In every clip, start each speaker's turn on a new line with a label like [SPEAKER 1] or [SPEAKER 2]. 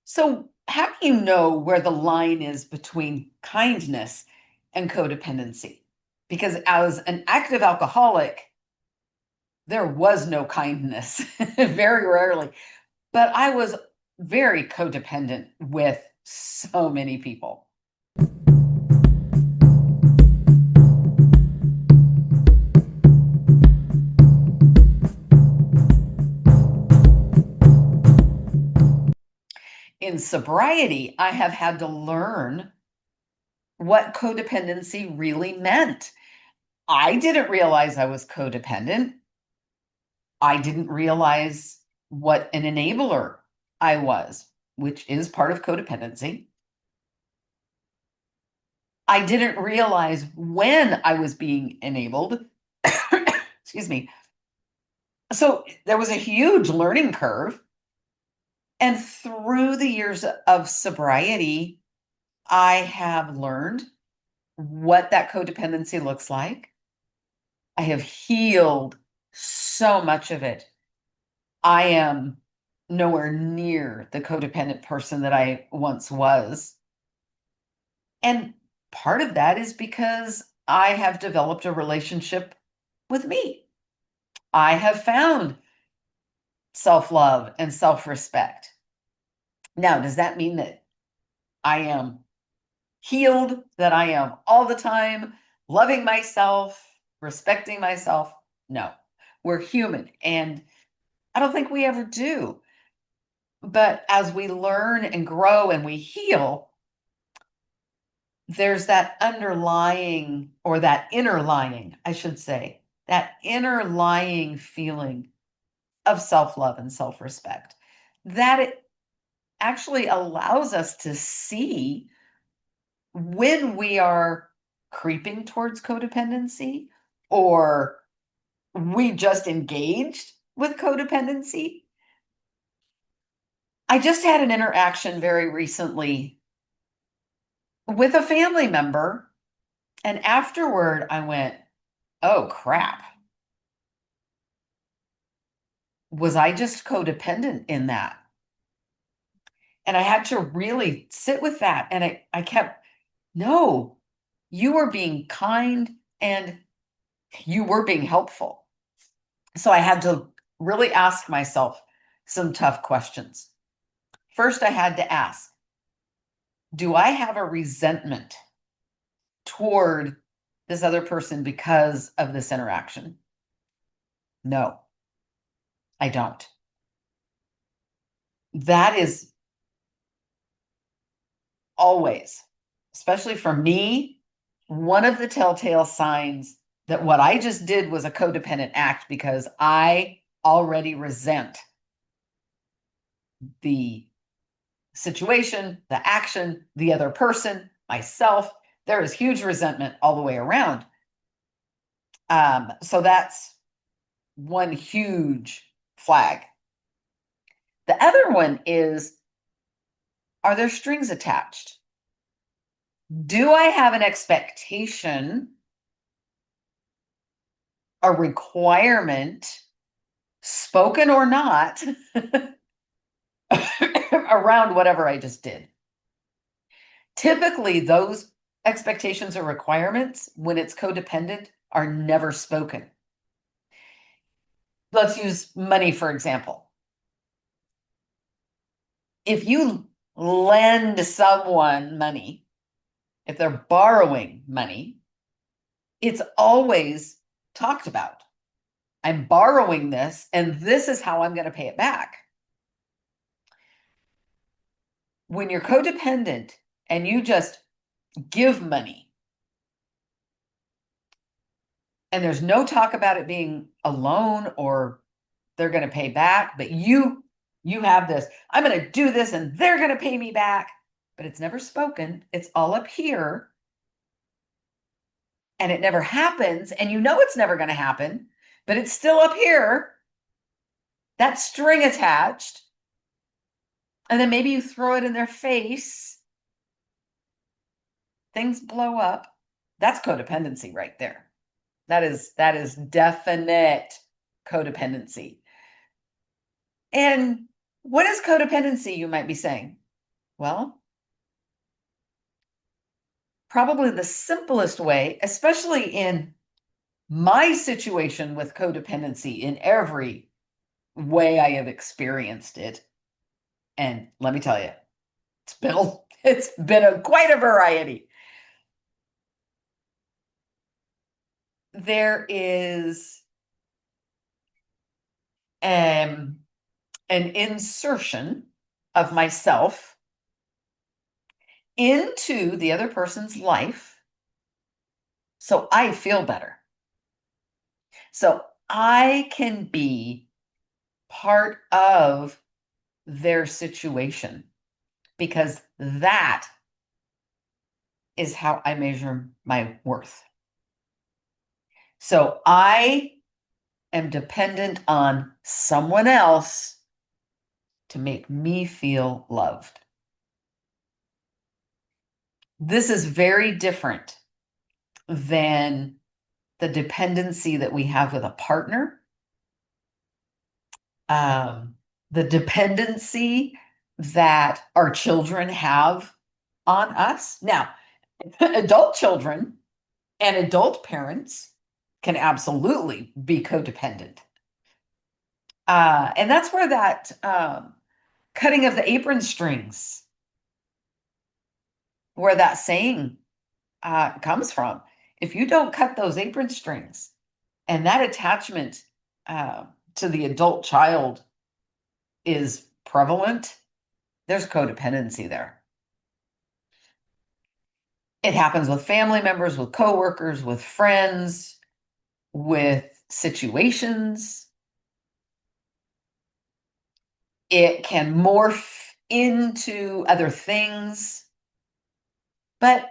[SPEAKER 1] So, how do you know where the line is between kindness and codependency? Because as an active alcoholic, there was no kindness, very rarely. But I was very codependent with so many people. In sobriety, I have had to learn what codependency really meant. I didn't realize I was codependent. I didn't realize what an enabler I was, which is part of codependency. I didn't realize when I was being enabled. Excuse me. So there was a huge learning curve. And through the years of sobriety, I have learned what that codependency looks like. I have healed so much of it. I am nowhere near the codependent person that I once was. And part of that is because I have developed a relationship with me. I have found self love and self respect. Now, does that mean that I am healed, that I am all the time loving myself, respecting myself? No, we're human. And I don't think we ever do. But as we learn and grow and we heal, there's that underlying, or that inner lying, I should say, that inner lying feeling of self love and self respect that it actually allows us to see when we are creeping towards codependency, or we just engaged with codependency. I just had an interaction very recently with a family member, and afterward I went, oh crap. Was I just codependent in that? And I had to really sit with that. And I kept, no, you were being kind and you were being helpful. So I had to really ask myself some tough questions. First, I had to ask, do I have a resentment toward this other person because of this interaction? No, I don't. That is always, especially for me, one of the telltale signs that what I just did was a codependent act, because I already resent the situation, the action, the other person, myself. There is huge resentment all the way around. So that's one huge flag. The other one is, are there strings attached? Do I have an expectation, a requirement, spoken or not, around whatever I just did? Typically, those expectations or requirements, when it's codependent, are never spoken. Let's use money, for example. If you lend someone money, if they're borrowing money, it's always talked about. I'm borrowing this, and this is how I'm going to pay it back. When you're codependent and you just give money, and there's no talk about it being a loan or they're going to pay back, but you have this, I'm going to do this and they're going to pay me back, but it's never spoken. It's all up here. And it never happens, and you know it's never going to happen, but it's still up here, that string attached, and then maybe you throw it in their face, things blow up. That's codependency right there. That is definite codependency. And what is codependency, you might be saying? Well, probably the simplest way, especially in my situation with codependency in every way I have experienced it. And let me tell you, it's been quite a variety. There is an insertion of myself into the other person's life so I feel better. So I can be part of their situation because that is how I measure my worth. So I am dependent on someone else to make me feel loved. This is very different than the dependency that we have with a partner, the dependency that our children have on us. Now, adult children and adult parents can absolutely be codependent. And that's where that cutting of the apron strings, where that saying comes from. If you don't cut those apron strings and that attachment to the adult child is prevalent, there's codependency there. It happens with family members, with coworkers, with friends, with situations. It can morph into other things, but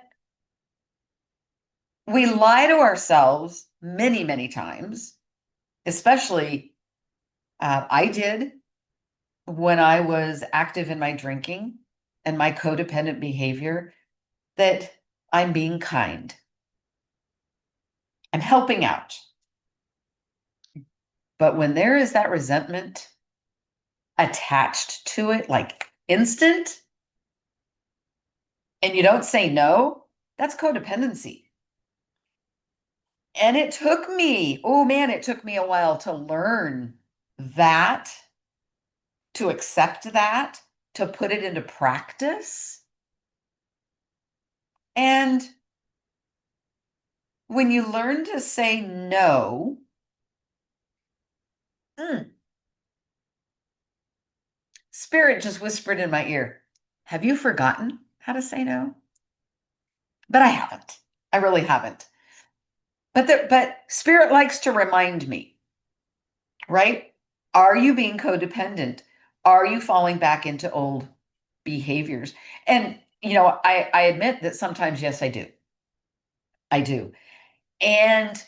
[SPEAKER 1] we lie to ourselves many, many times, especially I did when I was active in my drinking and my codependent behavior, that I'm being kind. I'm helping out. But when there is that resentment attached to it, like instant, and you don't say no, that's codependency. And it took me, oh man, it took me a while to learn that, to accept that, to put it into practice. And when you learn to say no, Spirit just whispered in my ear, have you forgotten how to say no? But I haven't. I really haven't. But Spirit likes to remind me, right? Are you being codependent? Are you falling back into old behaviors? And I admit that sometimes, yes, I do. I do. And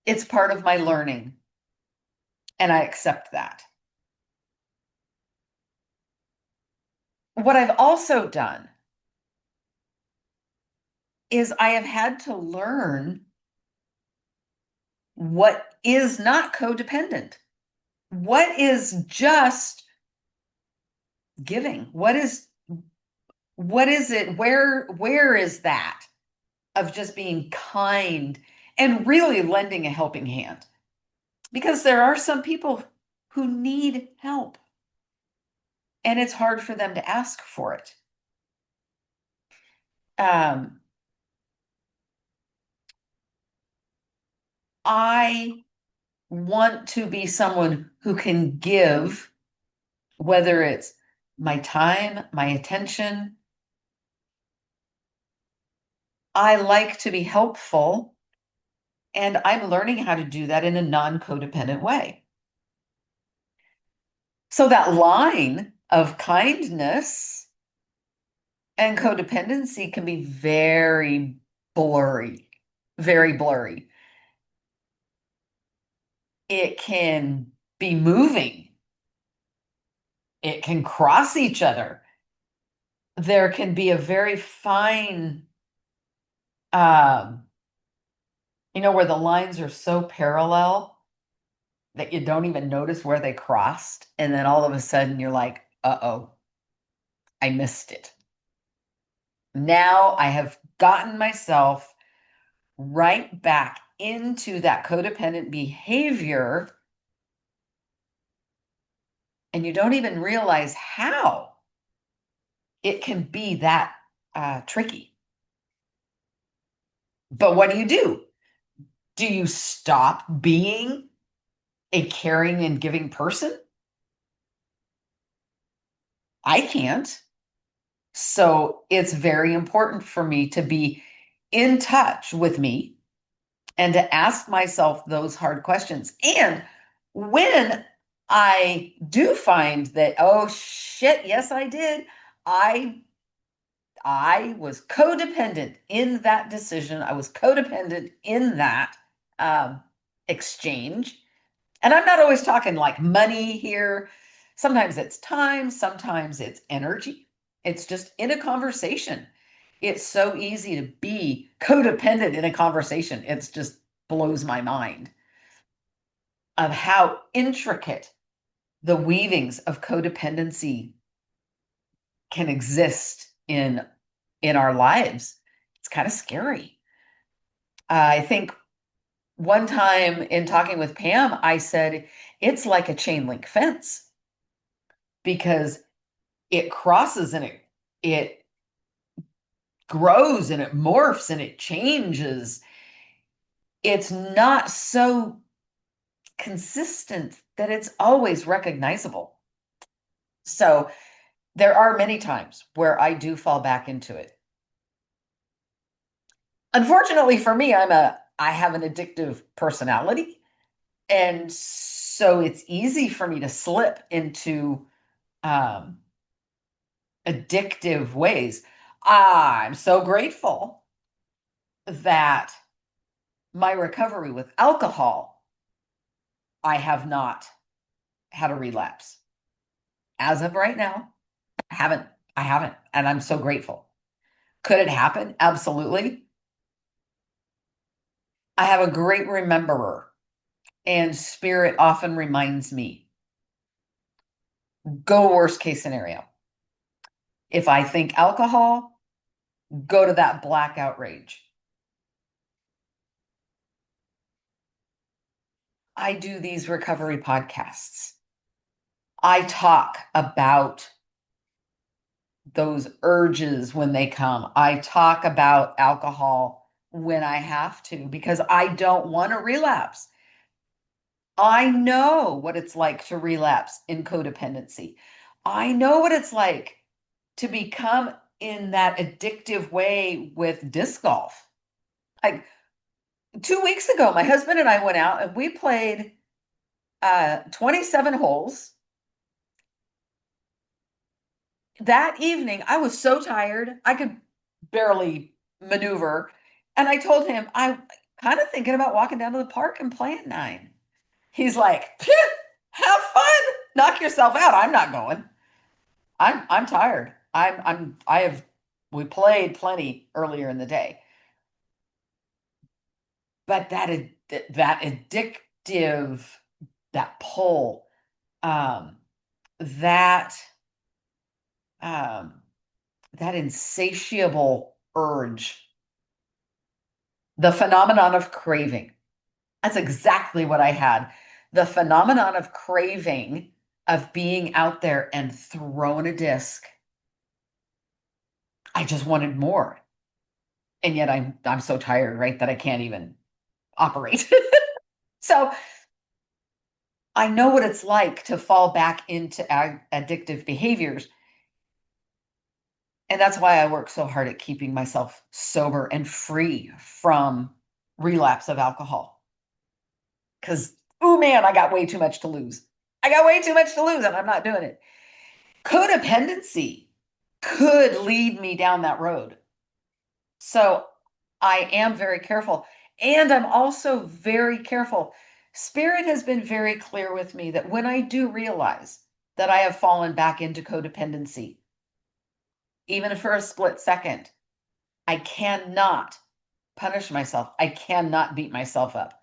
[SPEAKER 1] it's part of my learning. And I accept that. What I've also done is I have had to learn what is not codependent. What is just giving? What is it? Where is that of just being kind and really lending a helping hand? Because there are some people who need help and it's hard for them to ask for it. I want to be someone who can give, whether it's my time, my attention. I like to be helpful, and I'm learning how to do that in a non-codependent way. So that line of kindness and codependency can be very blurry, very blurry. It can be moving. It can cross each other. There can be a very fine, where the lines are so parallel that you don't even notice where they crossed. And then all of a sudden you're like, uh-oh, I missed it. Now I have gotten myself right back into that codependent behavior, and you don't even realize how it can be that tricky. But what do? Do you stop being a caring and giving person? I can't. So it's very important for me to be in touch with me and to ask myself those hard questions. And when I do find that, oh shit, yes, I did. I I was codependent in that decision. I was codependent in that um, exchange. And I'm not always talking like money here. Sometimes it's time, sometimes it's energy. It's just in a conversation. It's so easy to be codependent in a conversation. It's just blows my mind of how intricate the weavings of codependency can exist in our lives. It's kind of scary. I think one time in talking with Pam, I said it's like a chain link fence because it crosses and it grows and it morphs and it changes. It's not so consistent that it's always recognizable. So there are many times where I do fall back into it. Unfortunately for me, I have an addictive personality. And so it's easy for me to slip into um, addictive ways. I'm so grateful that my recovery with alcohol, I have not had a relapse. As of right now, I haven't. I haven't. And I'm so grateful. Could it happen? Absolutely. I have a great rememberer, and spirit often reminds me go worst case scenario. If I think alcohol, go to that blackout rage. I do these recovery podcasts. I talk about those urges when they come. I talk about alcohol when I have to because I don't want to relapse. I know what it's like to relapse in codependency. I know what it's like to become in that addictive way with disc golf. Like 2 weeks ago, my husband and I went out and we played 27 holes. That evening, I was so tired, I could barely maneuver. And I told him, I'm kind of thinking about walking down to the park and playing nine. He's like, have fun, knock yourself out. I'm not going. I'm tired. I have we played plenty earlier in the day. But that addictive, that pull, um, that um, that insatiable urge, the phenomenon of craving. That's exactly what I had. The phenomenon of craving, of being out there and throwing a disc. I just wanted more. And yet I'm so tired, right, that I can't even operate. So I know what it's like to fall back into addictive behaviors. And that's why I work so hard at keeping myself sober and free from relapse of alcohol. Because, oh man, I got way too much to lose. I got way too much to lose, and I'm not doing it. Codependency could lead me down that road. So I am very careful. And I'm also very careful. Spirit has been very clear with me that when I do realize that I have fallen back into codependency, even for a split second, I cannot punish myself. I cannot beat myself up.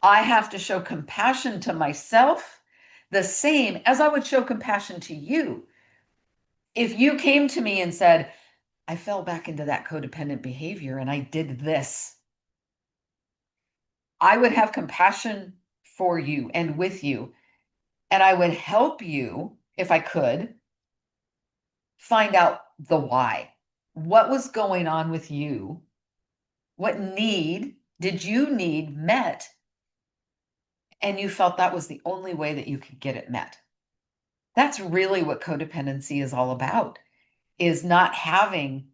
[SPEAKER 1] I have to show compassion to myself, the same as I would show compassion to you. If you came to me and said, I fell back into that codependent behavior and I did this, I would have compassion for you and with you, and I would help you, if I could, find out the why. What was going on with you? What need did you need met? And you felt that was the only way that you could get it met. That's really what codependency is all about, is not having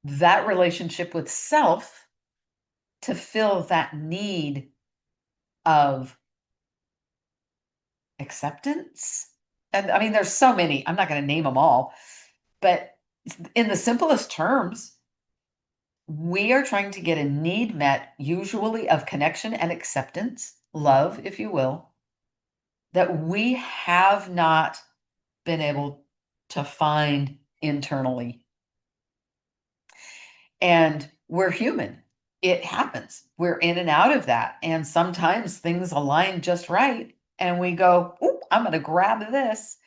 [SPEAKER 1] that relationship with self to fill that need of acceptance. And I mean, there's so many, I'm not going to name them all, but in the simplest terms, we are trying to get a need met, usually of connection and acceptance, love, if you will, that we have not been able to find internally. And we're human. It happens. We're in and out of that. And sometimes things align just right. And we go, "Oop, I'm going to grab this,"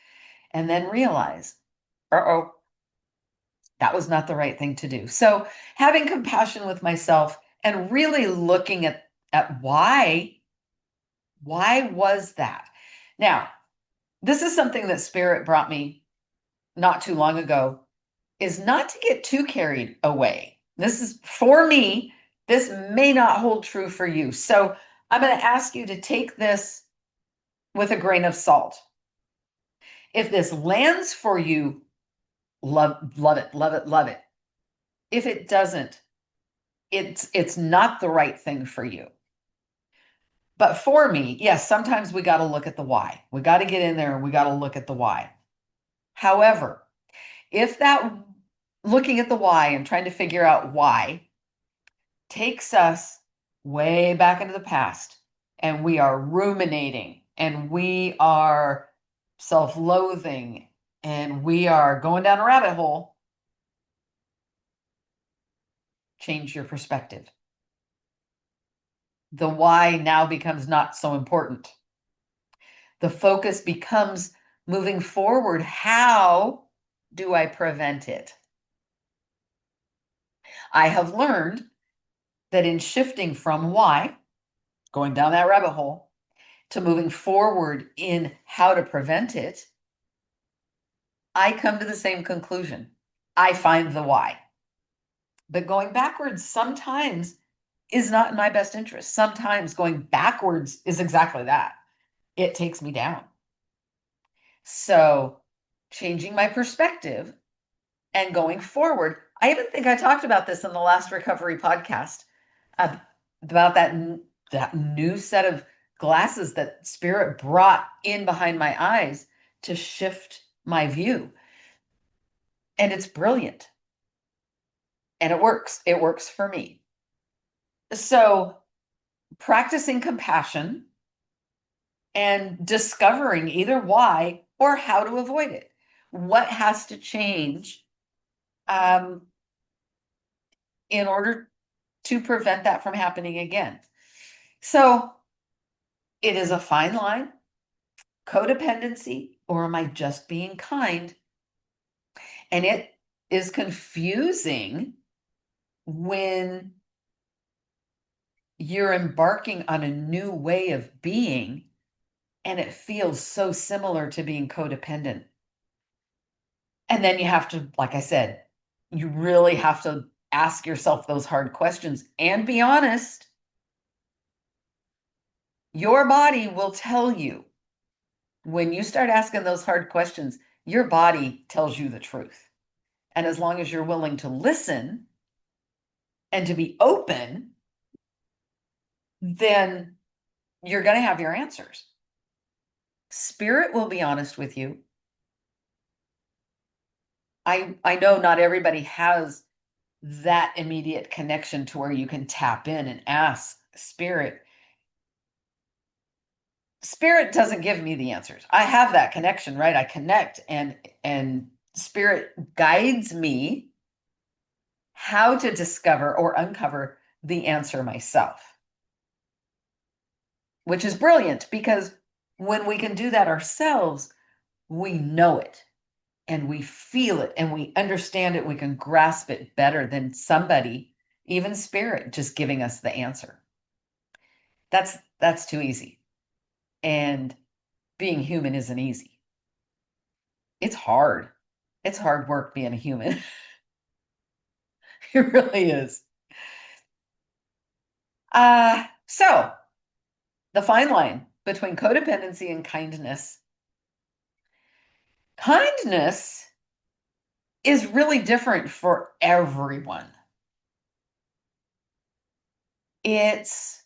[SPEAKER 1] and then realize, uh-oh, that was not the right thing to do. So having compassion with myself and really looking at why was that? Now, this is something that Spirit brought me not too long ago, is not to get too carried away. This is for me. This may not hold true for you. So I'm going to ask you to take this with a grain of salt. If this lands for you, love it, love it, love it. If it doesn't, it's not the right thing for you. But for me, yes, sometimes we got to look at the why. We got to get in there and we got to look at the why. However, if that looking at the why and trying to figure out why takes us way back into the past, and we are ruminating and we are self-loathing and we are going down a rabbit hole, change your perspective. The why now becomes not so important. The focus becomes moving forward. How do I prevent it? I have learned that in shifting from why, going down that rabbit hole, to moving forward in how to prevent it, I come to the same conclusion. I find the why. But going backwards sometimes is not in my best interest. Sometimes going backwards is exactly that. It takes me down. So changing my perspective and going forward. I even think I talked about this in the last recovery podcast, about that new set of glasses that Spirit brought in behind my eyes to shift my view. And it's brilliant. And it works. It works for me. So practicing compassion and discovering either why or how to avoid it. What has to change in order to prevent that from happening again? So it is a fine line. Codependency, or am I just being kind? And it is confusing when you're embarking on a new way of being and it feels so similar to being codependent. And then you have to, like I said, you really have to ask yourself those hard questions and be honest. Your body will tell you when you start asking those hard questions, your body tells you the truth. And as long as you're willing to listen and to be open, then you're going to have your answers. Spirit will be honest with you. I know not everybody has that immediate connection to where you can tap in and ask Spirit. Spirit doesn't give me the answers. I have that connection, right? I connect and Spirit guides me how to discover or uncover the answer myself, which is brilliant because when we can do that ourselves, we know it and we feel it and we understand it. We can grasp it better than somebody, even spirit, just giving us the answer. That's too easy. And being human isn't easy. It's hard. It's hard work being a human. It really is. So the fine line between codependency and kindness. Kindness is really different for everyone. It's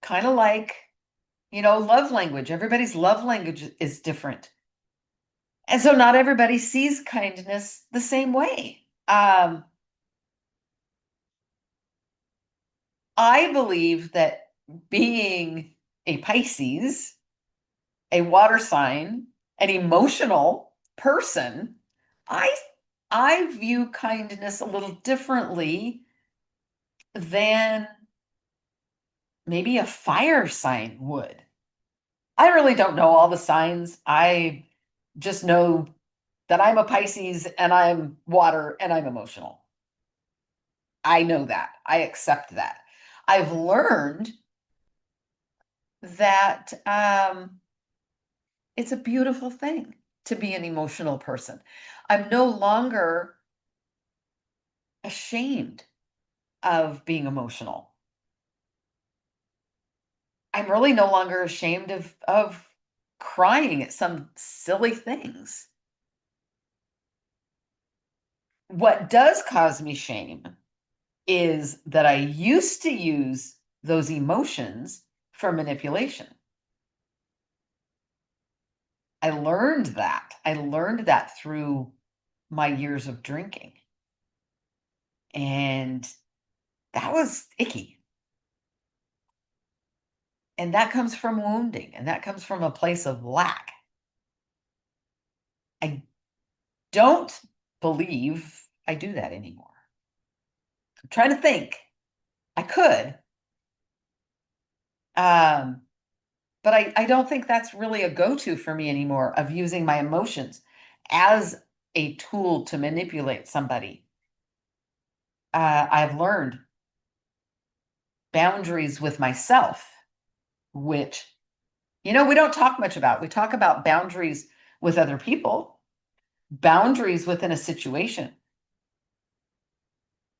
[SPEAKER 1] kind of like, love language. Everybody's love language is different. And so not everybody sees kindness the same way. I believe that being a Pisces, a water sign, an emotional person, I I view kindness a little differently than maybe a fire sign would. I really don't know all the signs. I just know that I'm a Pisces and I'm water and I'm emotional. I know that. I accept that. I've learned that it's a beautiful thing to be an emotional person. I'm no longer ashamed of being emotional. I'm really no longer ashamed of crying at some silly things. What does cause me shame is that I used to use those emotions for manipulation. I learned that. I learned that through my years of drinking. And that was icky. And that comes from wounding, and that comes from a place of lack. I don't believe I do that anymore. I'm trying to think. I could. Um, but I don't think that's really a go-to for me anymore of using my emotions as a tool to manipulate somebody. I've learned boundaries with myself, which, we don't talk much about. We talk about boundaries with other people, boundaries within a situation.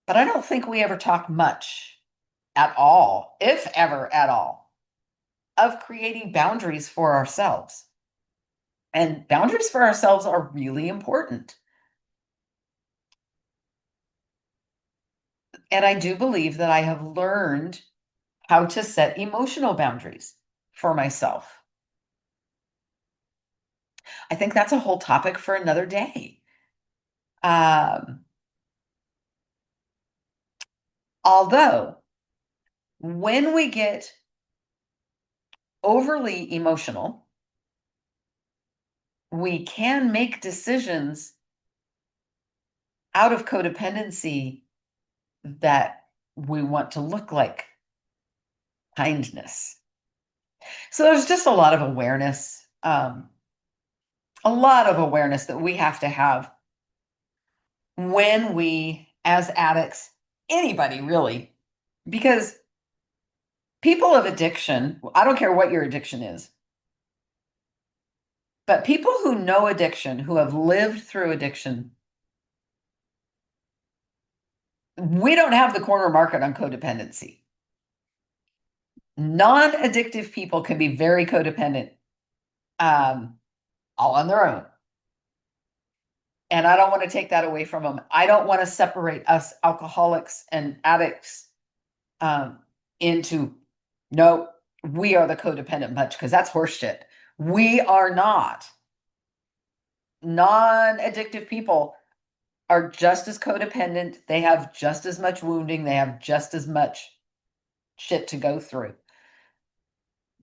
[SPEAKER 1] But I don't think we ever talk much at all, if ever at all, of creating boundaries for ourselves. And boundaries for ourselves are really important. And I do believe that I have learned how to set emotional boundaries for myself. I think that's a whole topic for another day. Um, Although, when we get overly emotional, we can make decisions out of codependency that we want to look like kindness. So there's just a lot of awareness that we have to have when we, as addicts, anybody really, because people of addiction, I don't care what your addiction is, but people who know addiction, who have lived through addiction, we don't have the corner market on codependency. Non-addictive people can be very codependent, um, all on their own. And I don't want to take that away from them. I don't want to separate us alcoholics and addicts um, into, no, we are the codependent bunch, because that's horseshit. We are not. Non-addictive people are just as codependent. They have just as much wounding. They have just as much shit to go through.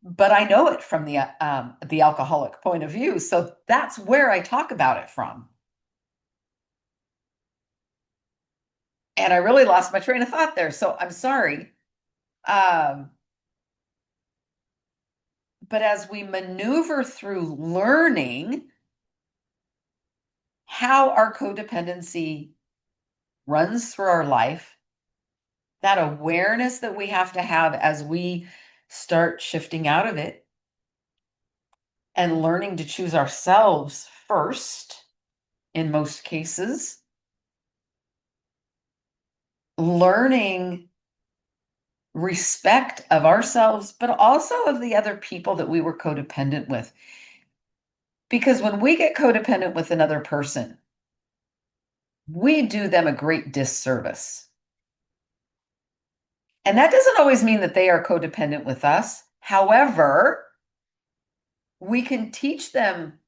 [SPEAKER 1] But I know it from the alcoholic point of view, so that's where I talk about it from. And I really lost my train of thought there, so I'm sorry. Um, but as we maneuver through learning how our codependency runs through our life, that awareness that we have to have as we start shifting out of it and learning to choose ourselves first in most cases, learning respect of ourselves, but also of the other people that we were codependent with. Because when we get codependent with another person, we do them a great disservice. And that doesn't always mean that they are codependent with us. However, we can teach them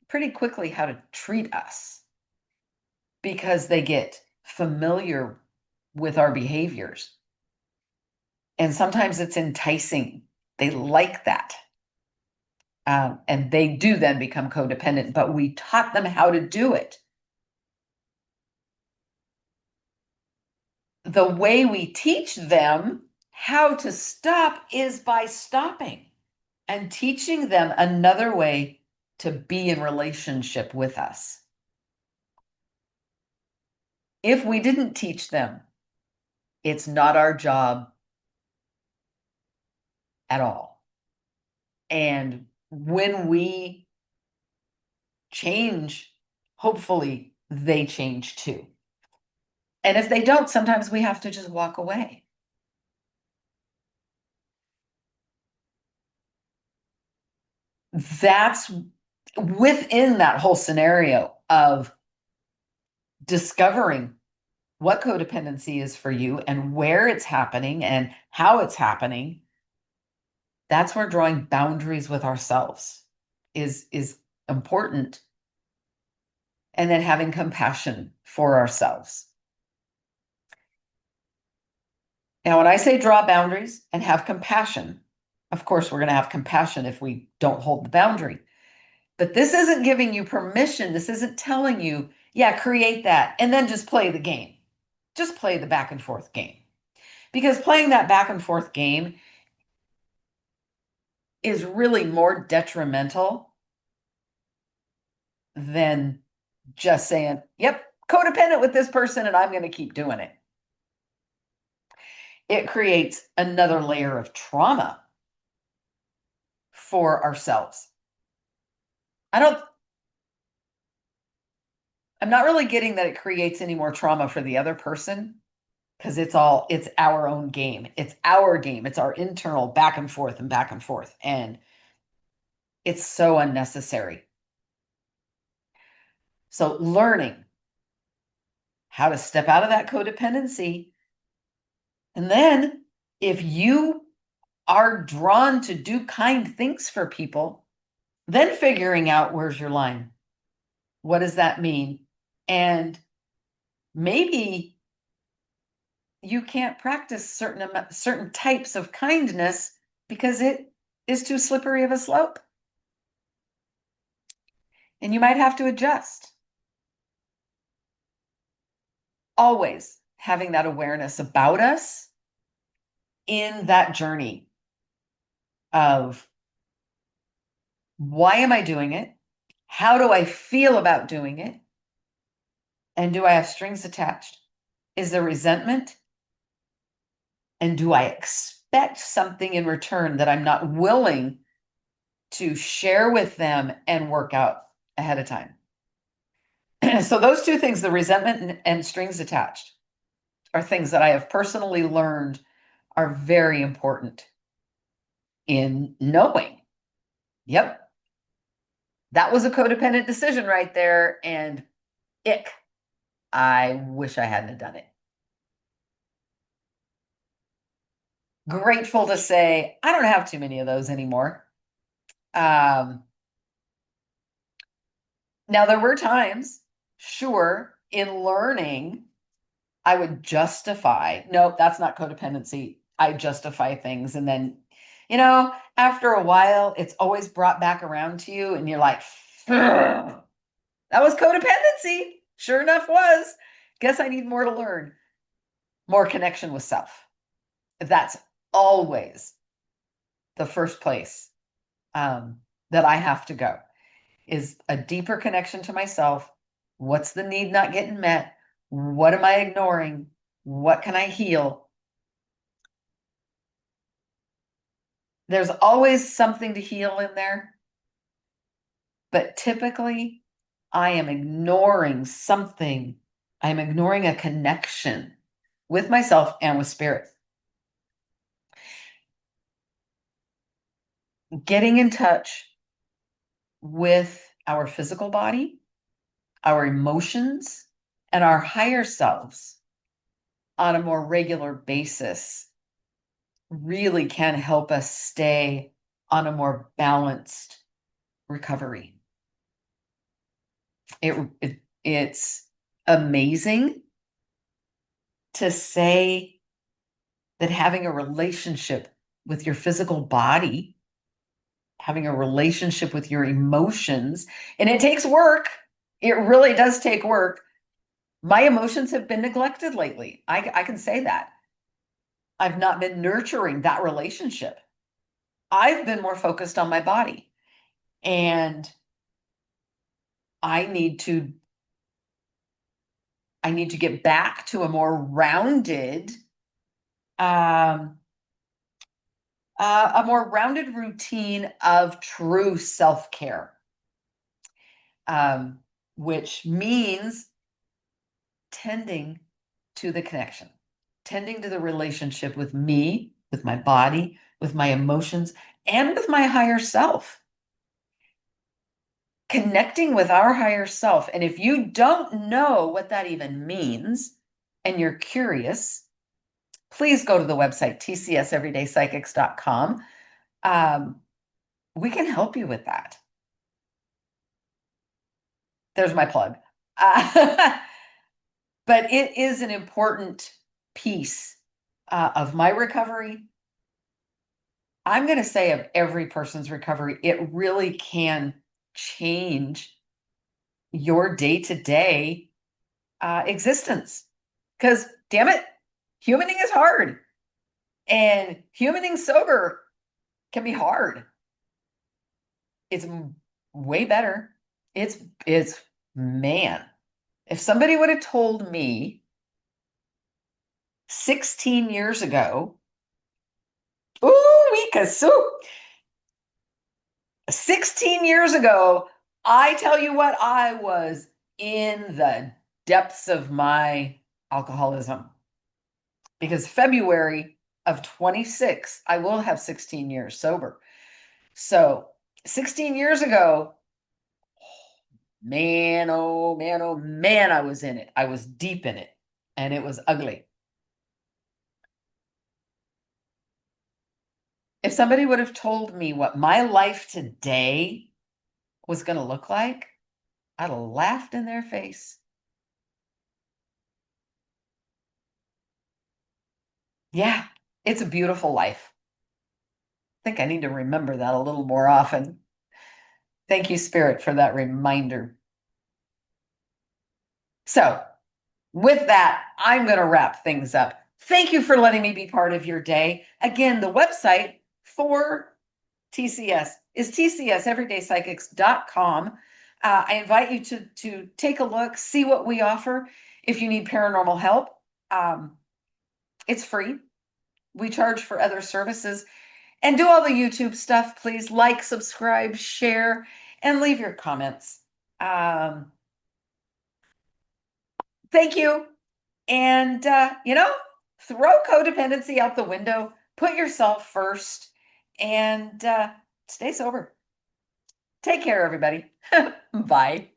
[SPEAKER 1] pretty quickly how to treat us because they get familiar with our behaviors. And sometimes it's enticing. They like that. And they do then become codependent, but we taught them how to do it. The way we teach them how to stop is by stopping and teaching them another way to be in relationship with us. If we didn't teach them, it's not our job at all. And when we change, hopefully they change too. And if they don't, sometimes we have to just walk away. That's within that whole scenario of discovering what codependency is for you and where it's happening and how it's happening. That's where drawing boundaries with ourselves is important. And then having compassion for ourselves. Now, when I say draw boundaries and have compassion, of course, we're going to have compassion if we don't hold the boundary. But this isn't giving you permission. This isn't telling you, yeah, create that and then just play the game. Just play the back and forth game. Because playing that back and forth game is really more detrimental than just saying, yep, codependent with this person and I'm going to keep doing it. It creates another layer of trauma for ourselves. I'm not really getting that it creates any more trauma for the other person because it's our own game. It's our game. It's our internal back and forth and back and forth. And it's so unnecessary. So learning how to step out of that codependency. And then if you are drawn to do kind things for people, then figuring out where's your line. What does that mean? And maybe you can't practice certain types of kindness because it is too slippery of a slope. And you might have to adjust. Always having that awareness about us in that journey of why am I doing it? How do I feel about doing it? And do I have strings attached? Is there resentment? And do I expect something in return that I'm not willing to share with them and work out ahead of time? So those two things, the resentment and strings attached, are things that I have personally learned are very important in knowing, yep, that was a codependent decision right there. And ick, I wish I hadn't done it. Grateful to say I don't have too many of those anymore. Now, there were times, sure, in learning, I would justify, nope, that's not codependency. I justify things. And then, after a while, it's always brought back around to you. And you're like, that was codependency. Sure enough was. Guess I need more to learn. More connection with self. That's always the first place that I have to go. is a deeper connection to myself. What's the need not getting met? What am I ignoring? What can I heal? There's always something to heal in there, but typically I am ignoring something. I'm ignoring a connection with myself and with spirit. Getting in touch with our physical body, our emotions, and our higher selves on a more regular basis really can help us stay on a more balanced recovery. It's amazing to say that having a relationship with your physical body, having a relationship with your emotions, and it takes work. It really does take work. My emotions have been neglected lately. I can say that. I've not been nurturing that relationship. I've been more focused on my body. And I need to get back to a more rounded um, a more rounded routine of true self-care, um, which means tending to the connection, tending to the relationship with me, with my body, with my emotions, and with my higher self. Connecting with our higher self. And if you don't know what that even means and you're curious, please go to the website, tcseverydaypsychics.com. We can help you with that. There's my plug. But it is an important piece of my recovery. I'm going to say of every person's recovery. It really can change your day-to-day existence. Because, damn it, humaning is hard. And humaning sober can be hard. It's way better. It's man. If somebody would have told me 16 years ago, ooh, we kazoo, 16 years ago, I tell you what, I was in the depths of my alcoholism. Because February of 26, I will have 16 years sober. So 16 years ago, man, oh man, oh man, I was in it. I was deep in it, and it was ugly. If somebody would have told me what my life today was going to look like, I'd have laughed in their face. Yeah, it's a beautiful life. I think I need to remember that a little more often. Thank you, Spirit, for that reminder. So, with that, I'm going to wrap things up. Thank you for letting me be part of your day. Again, the website for TCS is tcseverydaypsychics.com. I invite you to take a look, see what we offer. If you need paranormal help, it's free. We charge for other services. And do all the YouTube stuff, please. Like, subscribe, share, and leave your comments. Thank you. And, throw codependency out the window. Put yourself first and stay sober. Take care, everybody. Bye.